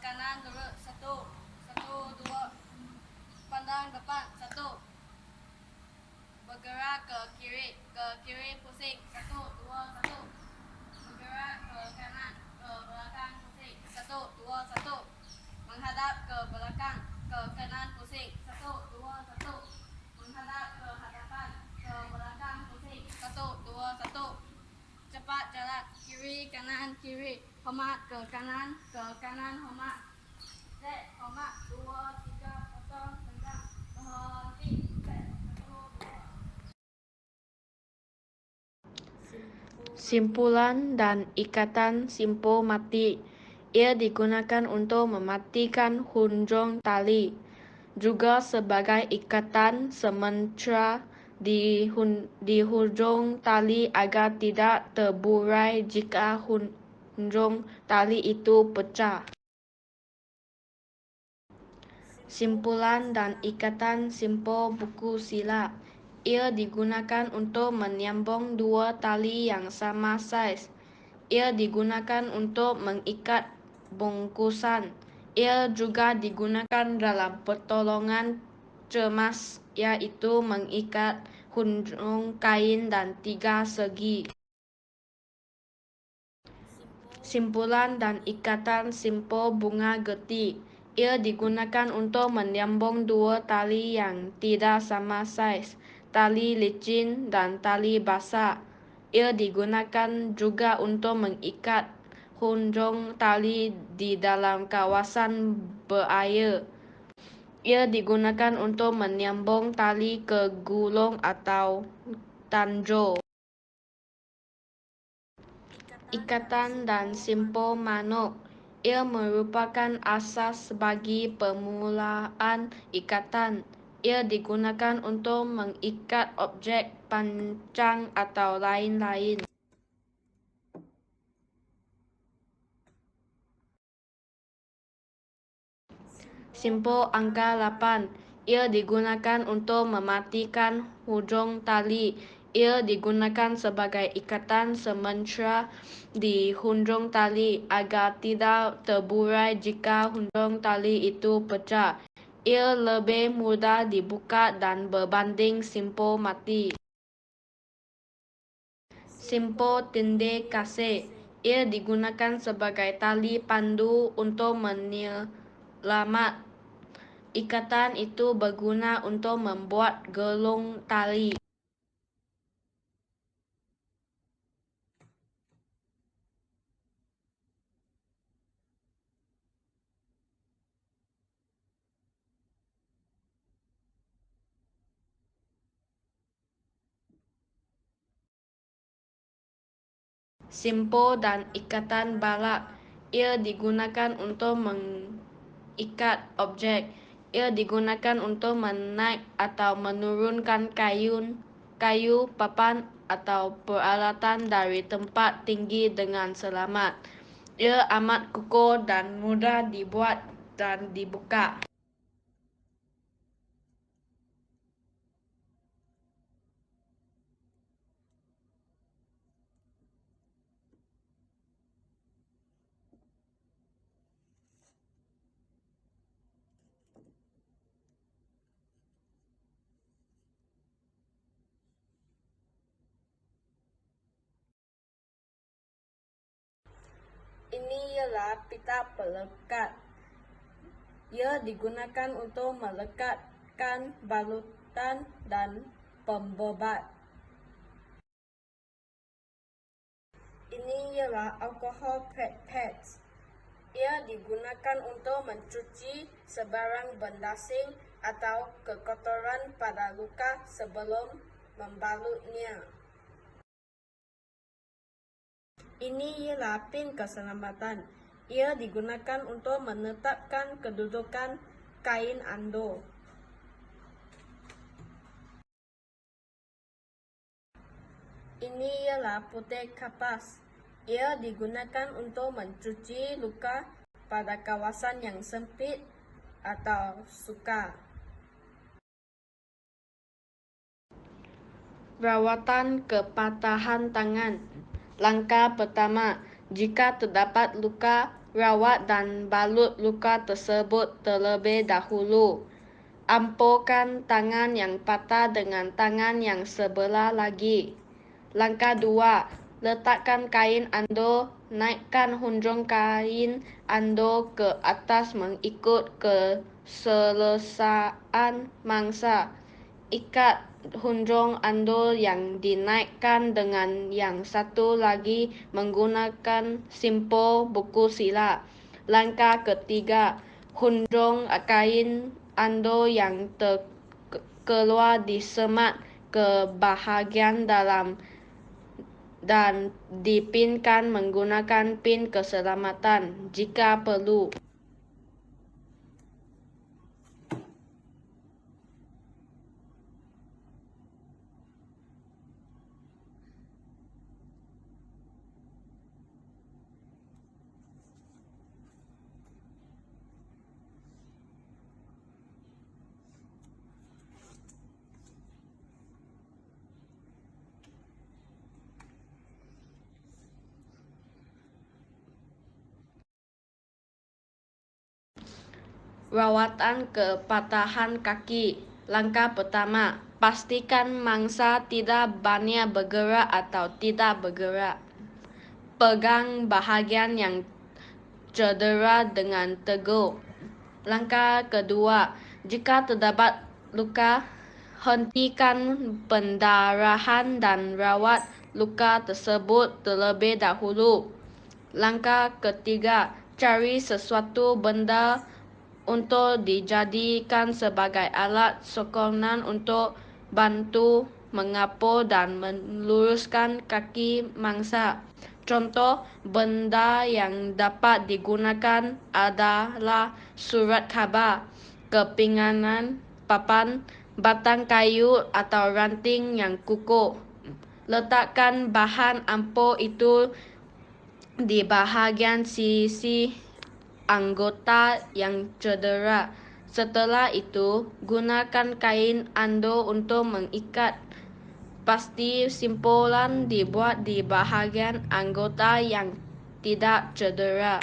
kanan lurus 1, 1, 2. Pandang depan 1. Bergerak ke kiri pusing 1, 2, 1. Bergerak ke kanan ke belakang pusing 1, 2, 1. Menghadap ke belakang ke kanan pusing 1, 2, 1. Menghadap ke hadapan ke belakang pusing 1, 2, 1. Cepat jalan kiri, hormat ke kanan, hormat. Set, hormat 2, 3, potong, tendang, berhenti. Set, 1, 2. Simpulan dan ikatan simpul mati. Ia digunakan untuk mematikan hujung tali, juga sebagai ikatan sementara di hujung tali agar tidak terburai jika hujung tali itu pecah. Simpulan dan ikatan simpul buku silat. Ia digunakan untuk menyambung dua tali yang sama saiz. Ia digunakan untuk mengikat bungkusan. Ia juga digunakan dalam pertolongan cemas, yaitu mengikat hujung kain dan tiga segi. Simpulan dan ikatan simpul bunga getih. Ia digunakan untuk menyambung dua tali yang tidak sama saiz, tali licin dan tali basah. Ia digunakan juga untuk mengikat hujung tali di dalam kawasan berair. Ia digunakan untuk menyambung tali ke gulung atau tanjur. Ikatan dan simpul manuk. Ia merupakan asas bagi permulaan ikatan. Ia digunakan untuk mengikat objek pancang atau lain-lain. Simpul angka 8. Ia digunakan untuk mematikan hujung tali. Ia digunakan sebagai ikatan sementara di hujung tali agar tidak terburai jika hujung tali itu pecah. Ia lebih mudah dibuka dan berbanding simpul mati. Simpul tindih kasih. Ia digunakan sebagai tali pandu untuk menyelamat. Ikatan itu berguna untuk membuat gelung tali. Simpul dan ikatan balak. Ia digunakan untuk mengikat objek. Ia digunakan untuk menaik atau menurunkan kayu, papan, atau peralatan dari tempat tinggi dengan selamat. Ia amat kukuh dan mudah dibuat dan dibuka. Ini ialah pita pelekat. Ia digunakan untuk melekatkan balutan dan pembebat. Ini ialah alkohol pads. Ia digunakan untuk mencuci sebarang benda asing atau kekotoran pada luka sebelum membalutnya. Ini ialah pin keselamatan. Ia digunakan untuk menetapkan kedudukan kain andor. Ini ialah putih kapas. Ia digunakan untuk mencuci luka pada kawasan yang sempit atau sukar. Rawatan kepatahan tangan. Langkah pertama, jika terdapat luka, rawat dan balut luka tersebut terlebih dahulu. Ampuhkan tangan yang patah dengan tangan yang sebelah lagi. Langkah 2. Letakkan kain ando, naikkan hujung kain ando ke atas mengikut keselesaan mangsa. Ikat hujung ando yang dinaikkan dengan yang satu lagi menggunakan simpul buku silat. Langkah ketiga, hujung kain ando yang keluar disemat ke bahagian dalam dan dipinkan menggunakan pin keselamatan jika perlu. Rawatan kepatahan kaki. Langkah pertama, pastikan mangsa tidak banyak bergerak atau tidak bergerak. Pegang bahagian yang cedera dengan teguh. Langkah kedua, jika terdapat luka, hentikan pendarahan dan rawat luka tersebut terlebih dahulu. Langkah ketiga, cari sesuatu benda untuk dijadikan sebagai alat sokongan untuk bantu mengapur dan meluruskan kaki mangsa. Contoh benda yang dapat digunakan adalah surat khabar, kepinganan, papan, batang kayu atau ranting yang kukuh. Letakkan bahan ampuh itu di bahagian sisi anggota yang cedera. Setelah itu, gunakan kain ando untuk mengikat. Pasti simpulan dibuat di bahagian anggota yang tidak cedera.